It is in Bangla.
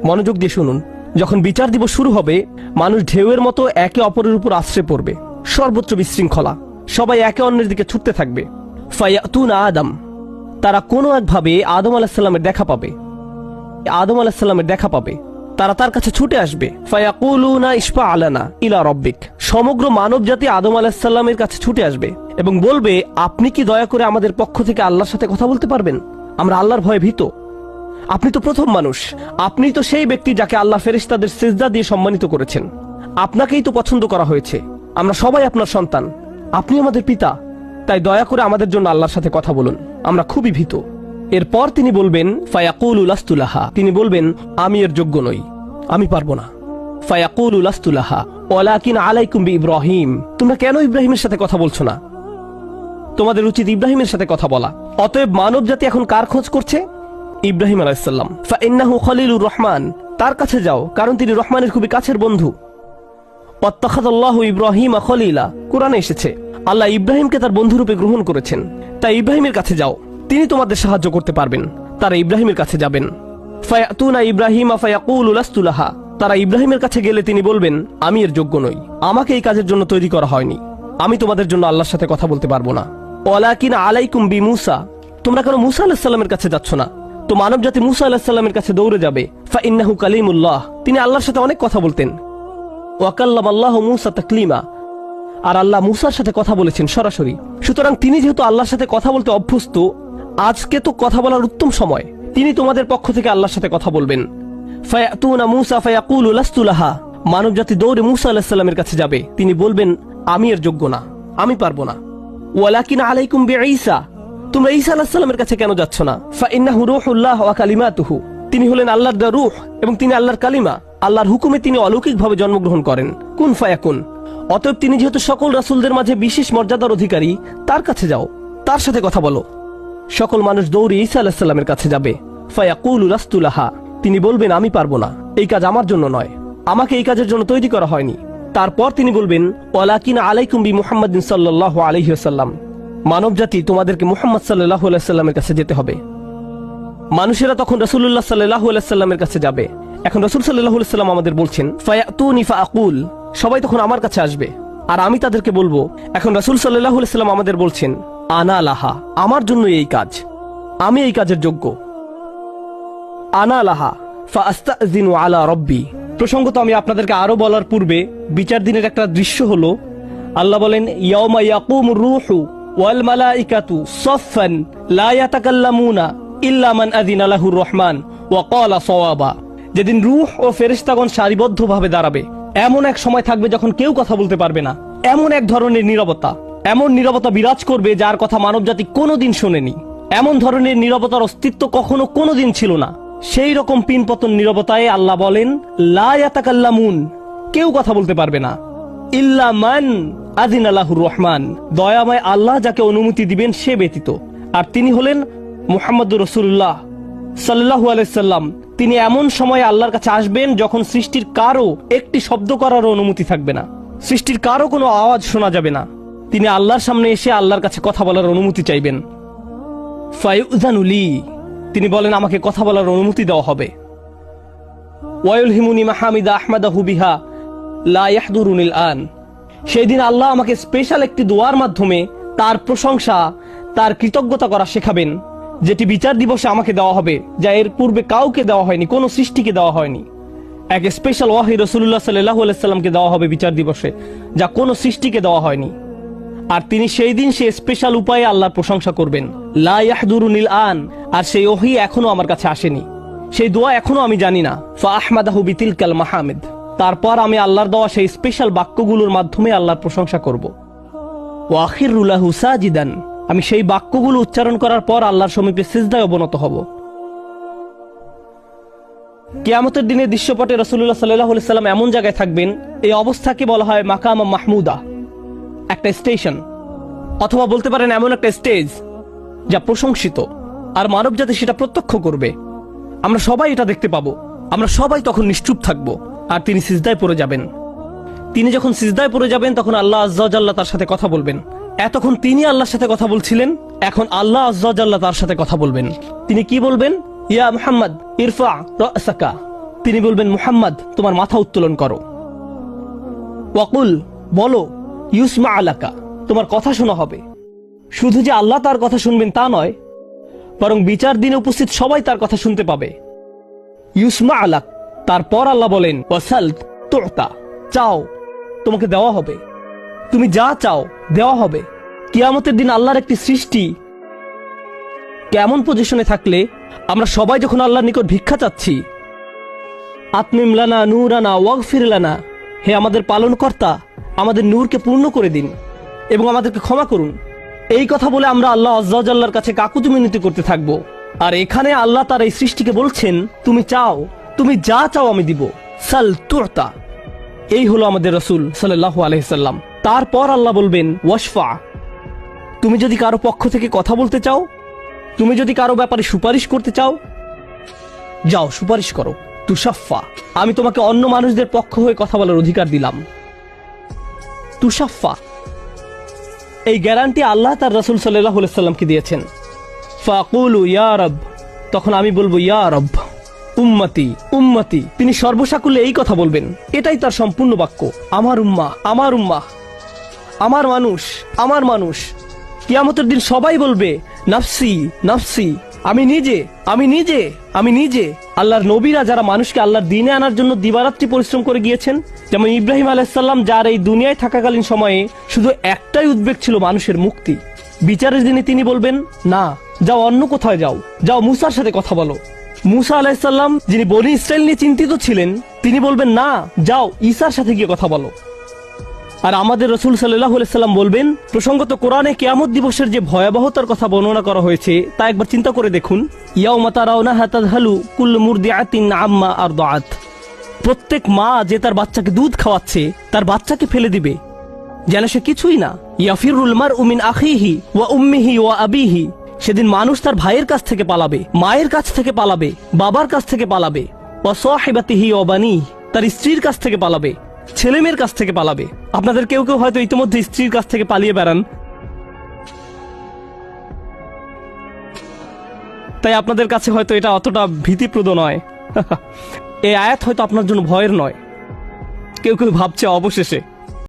মনোযোগ দিয়ে শুনুন। যখন বিচার দিবস শুরু হবে, মানুষ ঢেউয়ের মতো একে অপরের উপর আশ্রে পড়বে, সর্বত্র বিশৃঙ্খলা, সবাই একে অন্যের দিকে ছুটতে থাকবে। ফায়াতুনা আদম, তারা কোনো একভাবে আদম আলাইহিস সালামের দেখা পাবে। আদম আলাইহিস সালামের দেখা পাবে, তারা তার কাছে ছুটে আসবে। ফায়াকুলুনা ইশফা আলানা ইলা রাব্বিক, সমগ্র মানব জাতি আদম আলাইহিস সালামের কাছে ছুটে আসবে এবং বলবে, আপনি কি দয়া করে আমাদের পক্ষ থেকে আল্লাহর সাথে কথা বলতে পারবেন? আমরা আল্লাহর ভয়ে ভীত। আপনি তো প্রথম মানুষ, আপনি তো সেই ব্যক্তি যাকে আল্লাহ ফেরেশতাদের সিজদা দিয়ে সম্মানিত করেছেন, আপনাকেই তো পছন্দ করা হয়েছে, আমরা সবাই আপনার সন্তান, আপনি আমাদের পিতা, তাই দয়া করে আমাদের জন্য আল্লাহর সাথে কথা বলুন, আমরা খুবই ভীত। এরপর তিনি বলবেন, ফায়াকুলু লাস্তু লাহা, তিনি বলবেন, আমি এর যোগ্য নই, আমি পারবো না। ফায়াকুলু লাস্তু লাহা ওয়ালাকিন আলাইকুম বিইব্রাহিম, তোমরা কেন ইব্রাহিমের সাথে কথা বলছো না? তোমাদের উচিত ইব্রাহিমের সাথে কথা বলা। অতএব মানব জাতি এখন কার খোঁজ করছে? ইব্রাহিম আলাইহিস সালাম। ফাইন্নাহু খলিলুর রহমান, তার কাছে যাও, কারণ তিনি রহমানের খুবই কাছের বন্ধু। ওয়াত্তাখাযাল্লাহু ইব্রাহিমা খলিলা, কোরআনে এসেছে আল্লাহ ইব্রাহিমকে তার বন্ধুরূপে গ্রহণ করেছেন। তাই ইব্রাহিমের কাছে যাও, তিনি তোমাদের সাহায্য করতে পারবেন। তারা ইব্রাহিমের কাছে যাবেন। ফায়াতুনা ইব্রাহিমা ফায়াকুলু লাস্তু লাহা, তারা ইব্রাহিমের কাছে গেলে তিনি বলবেন, আমি এর যোগ্য নই, আমাকে এই কাজের জন্য তৈরি করা হয়নি, আমি তোমাদের জন্য আল্লাহর সাথে কথা বলতে পারবো না। ওয়ালাকিন আলাইকুম বিমূসা, তোমরা কেন মূসা আলাইহিস সালামের কাছে যাচ্ছ না? তো মানব জাতি মূসা আলাইহিস সালামের কাছে দৌড়ে যাবে। ফাইন্নাহু কালিমুল্লাহ, তিনি আল্লাহর সাথে অনেক কথা বলতেন। ওয়া কাল্লামাল্লাহু মূসা তাকলিমা, আর আল্লাহ মূসার সাথে কথা বলেছেন সরাসরি। সুতরাং তিনি যেহেতু আল্লাহর সাথে কথা বলতে অভ্যস্ত, আজকে তো কথা বলার উত্তম সময়, তিনি তোমাদের পক্ষ থেকে আল্লাহর সাথে কথা বলবেন। ফায়াতুনা মূসা ফায়াকুলু লাস্তু লাহা, মানব জাতি দৌড়ে মূসা আলাইহিস সালামের কাছে যাবে, তিনি বলবেন, আমি এর যোগ্য না, আমি পারবো না। ওয়ালাকিন আলাইকুম বিঈসা, তোমরা ঈসা আলাইহিস সালামের কাছে কেন যাচ্ছ না? ফাইন্নাহু রূহুল্লাহ ওয়া কালিমাতুহু, তিনি হলেন আল্লাহর দেওয়া রূহ এবং তিনি আল্লাহর কালিমা, আল্লাহর হুকুমে তিনি অলৌকিকভাবে জন্মগ্রহণ করেন। কুন ফায়াকুন, অতএব তিনি যেহেতু সকল রাসূলদের মাঝে বিশেষ মর্যাদার অধিকারী, তার কাছে যাও, তার সাথে কথা বলো। সকল মানুষ দৌড়ে ঈসা আলাইহিস সালামের কাছে যাবে। ফায়াকুলু লাস্তু লাহা, তিনি বলবেন, আমি পারবো না, এই কাজ আমার জন্য নয়, আমাকে এই কাজের জন্য তৈরি করা হয়নি। তারপর তিনি বলবেন, ওয়ালাকিন আলাইকুম বিমুহাম্মাদিন সাল্লাল্লাহু আলাইহি ওয়াসাল্লাম, মানব জাতি তোমাদেরকে মুহাম্মদ সাল্লাল্লাহু আলাইহি ওয়াসাল্লামের কাছে যেতে হবে। মানুষেরা তখন রাসূলুল্লাহ সাল্লাল্লাহু আলাইহি ওয়াসাল্লামের কাছে যাবে। এখন রাসূল সাল্লাল্লাহু আলাইহি ওয়াসাল্লাম আমাদের বলছেন, ফায়াতুনি ফাআকুল, সবাই তখন আমার কাছে আসবে আর আমি তাদেরকে বলবো। এখন রাসূল সাল্লাল্লাহু আলাইহি ওয়াসাল্লাম আমাদের বলছেন, আনা লাহা, আমার জন্য এই কাজ, আমি এই কাজের যোগ্য। আনা লাহা ফাআস্তাযিনু আলা রাব্বি, প্রসঙ্গত আমি আপনাদেরকে আরো বলার পূর্বে বিচার দিনের একটা দৃশ্য হলো, আল্লাহ বলেন, ইয়াউমা ইয়াকুমুর রূহু ওয়াল মালাইকাতু সাফফান লা ইয়াতাকাল্লামুনা ইল্লা মান আযিনা লাহুর রহমান ওয়া ক্বালা সাওয়াবা, যেদিন রূহ ও ফেরেশতাগণ সারিবদ্ধভাবে দাঁড়াবে, এমন এক সময় থাকবে যখন কেউ কথা বলতে পারবে না, এমন এক ধরনের নীরবতা, এমন নীরবতা বিরাজ করবে যার কথা মানবজাতি কোনোদিন শোনেনি, এমন ধরনের নীরবতার অস্তিত্ব কখনো কোনোদিন ছিল না। সেই রকম পিনপতন নীরবতায় আল্লাহ বলেন, লা ইয়াতাকাল্লামুন, কেউ কথা বলতে পারবে না, ইল্লা মান আযিনা লাহুর রহমান, দয়াময় আল্লাহ যাকে অনুমতি দিবেন সে ব্যতীত, আর তিনি হলেন মুহাম্মদুর রাসূলুল্লাহ সাল্লাল্লাহু আলাইহি সাল্লাম। তিনি এমন সময় আল্লাহর কাছে আসবেন যখন সৃষ্টির কারো একটি শব্দ করার অনুমতি থাকবে না, সৃষ্টির কারো কোনো আওয়াজ শোনা যাবে না। তিনি আল্লাহর সামনে এসে আল্লাহর কাছে কথা বলার অনুমতি চাইবেন। ফায়ুযানু লি, তিনি বলেন, আমাকে কথা বলার অনুমতি দেওয়া হবে। ওয়ায়ুলহিমুনি মাহামিদা আহমাদাহু বিহা লা ইয়াহদুরুনিল আন, সেই দিন আল্লাহ আমাকে স্পেশাল একটি দোয়ার মাধ্যমে তার প্রশংসা, তার কৃতজ্ঞতা করা শেখাবেন, যেটি বিচার দিবসে আমাকে দেওয়া হবে, যা এর পূর্বে কাউকে দেওয়া হয়নি, কোন সৃষ্টিকে দেওয়া হয়নি। এক স্পেশাল ওয়াহি রাসূলুল্লাহ সাল্লাল্লাহু আলাইহি সাল্লামকে দেওয়া হবে বিচার দিবসে, যা কোনো সৃষ্টিকে দেওয়া হয়নি। আর তিনি সেই দিন সে স্পেশাল উপায়ে আল্লাহর প্রশংসা করবেন, লা ইয়াহদুরুনিল আন, আর সেই ওহী এখনো আমার কাছে আসেনি, সেই দোয়া এখনো আমি জানি না। ফা আহমাদাহু বিতিলকাল মাহামিদ, তারপর আমি আল্লাহর দেওয়া সেই স্পেশাল বাক্যগুলোর মাধ্যমে আল্লাহর প্রশংসা করব। ওয়া আখিরু লাহু সাজিদান, আমি সেই বাক্যগুলো উচ্চারণ করার পর আল্লাহর সমীপে সিজদায় অবনত হব। কিয়ামতের দিনে দৃশ্যপটে রাসূলুল্লাহ সাল্লাল্লাহু আলাইহি সাল্লাম এমন জায়গায় থাকবেন, এই অবস্থাকে বলা হয় মাকাম মাহমুদা, একটা স্টেশন, অথবা বলতে পারেন এমন একটা স্টেজ যা প্রশংসিত, আর মানবজাতি সেটা প্রত্যক্ষ করবে। আমরা সবাই এটা দেখতে পাবো, আমরা সবাই তখন নিশ্চুপ থাকবো, আর তিনি সিজদায় পড়ে যাবেন। তিনি যখন সিজদায় পড়ে যাবেন তখন আল্লাহ আযজা ওয়া জাল্লা তার সাথে কথা বলবেন। এতক্ষণ তিনি আল্লাহর সাথে কথা বলছিলেন, এখন আল্লাহ আযজা ওয়া জাল্লা তার সাথে কথা বলবেন। তিনি কি বলবেন? ইয়া মুহাম্মদ ইরফা রাসাকা, তিনি বলবেন, মুহাম্মদ তোমার মাথা উত্তোলন করো। ওয়াকুল বলো, ইউসমা আলাকা তোমার কথা শোনা হবে। শুধু যে আল্লাহ তার কথা শুনবেন তা নয়, বরং বিচার দিনে উপস্থিত সবাই তার কথা শুনতে পাবে। ইউসমা আলাক, তারপর আল্লাহ বলেন, ওয়াসাল তুতা চাও তোমাকে দেওয়া হবে, তুমি যা চাও দেওয়া হবে। কিয়ামতের দিন আল্লাহর একটি সৃষ্টি কেমন পজিশনে থাকলে আমরা সবাই যখন আল্লাহর নিকট ভিক্ষা চাচ্ছি, আতমিম লানা নূরানা ওয়াগফির লানা, হে আমাদের পালনকর্তা আমাদের নূরকে পূর্ণ করে দিন এবং আমাদেরকে ক্ষমা করুন, এই কথা বলে আমরা আল্লাহ আজ্জা ওয়া জাল্লার কাছে কাকুতি মিনতি করতে থাকবো। আর এখানে আল্লাহ তার এই সৃষ্টিকে বলছেন, তুমি চাও, তুমি যা চাও আমি দিব, সাল তুতা। এই হলো আমাদের রাসূল সাল্লাল্লাহু আলাইহি সাল্লাম। তারপর আল্লাহ বলবেন, ওয়াশফা তুমি যদি কারো পক্ষ থেকে কথা বলতে চাও, তুমি যদি কারো ব্যাপারে সুপারিশ করতে চাও, যাও সুপারিশ করো। তুশাফা আমি তোমাকে অন্য মানুষদের পক্ষ হয়ে কথা বলার অধিকার দিলাম। তুশাফা এই গ্যারান্টি আল্লাহ তার রাসূল সাল্লাল্লাহু আলাইহি সাল্লামকে দিয়েছেন। ফাকুলু ইয়া রব, তখন আমি বলবো ইয়া রব, উম্মতি উম্মতি, তিনি সর্বসাকুল্যে এই কথা বলবেন, এটাই তার সম্পূর্ণ বাক্য, আমার উম্মাহ আমার উম্মাহ, আমার মানুষ আমার মানুষ। কিয়ামতের দিন সবাই বলবে, নাফসি নাফসি, আমি নিজে আমি নিজে আমি নিজে। আল্লাহর নবীরা যারা মানুষকে আল্লাহর দ্বীনে আনার জন্য দিবারাত্রি পরিশ্রম করে গিয়েছেন, যেমন ইব্রাহিম আলাইহিস সালাম, যার এই দুনিয়ায় থাকাকালীন সময়ে শুধু একটাই উদ্বেগ ছিল মানুষের মুক্তি। বিচারের দিনে তিনি বলবেন, না যাও অন্য কোথায় যাও, যাও মুসার সাথে কথা বলো। মুসা আলাইহিস সালাম যিনি বনি ইসরাইল নিয়ে চিন্তিত ছিলেন, তিনি বলবেন, না যাও ঈসার সাথে গিয়ে কথা বলো। আর আমাদের রাসূল সাল্লাল্লাহু আলাইহি সাল্লাম বলবেন, প্রসঙ্গত কোরআনে কিয়ামত দিবসের যে ভয়াবহতার কথা বর্ণনা করা হয়েছে তা একবার চিন্তা করে দেখুন। ইয়াউমা তারাউনাহা তাযহালু কুল্লু মুরদিআতিন আম্মা আরদাআত, প্রত্যেক মা যে তার বাচ্চাকে দুধ খাওয়াচ্ছে তার বাচ্চাকে ফেলে দিবে যেন সে কিছুই না। ইয়াফিরুল মারউ মিন আখিহি ওয়া উম্মিহি ওয়া আবিহি, সেদিন মানুষ তার ভাইয়ের কাছ থেকে পালাবে, মায়ের কাছ থেকে পালাবে, বাবার কাছ থেকে পালাবে, ওয়া সাহিবাতিহি ওয়া বানিহি, তার স্ত্রীর কাছ থেকে পালাবে, ছেলে মেয়ের কাছ থেকে পালাবে। আপনাদের কেউ কেউ হয়তো ইতিমধ্যে স্ত্রীর কাছ থেকে পালিয়ে বেড়ান, তাই আপনাদের কাছে হয়তো এটা অতটা ভীতিপ্রদ নয়। এই আয়াত হয়তো আপনার জন্য ভয়ের নয়। কেউ কেউ ভাবছে অবশেষে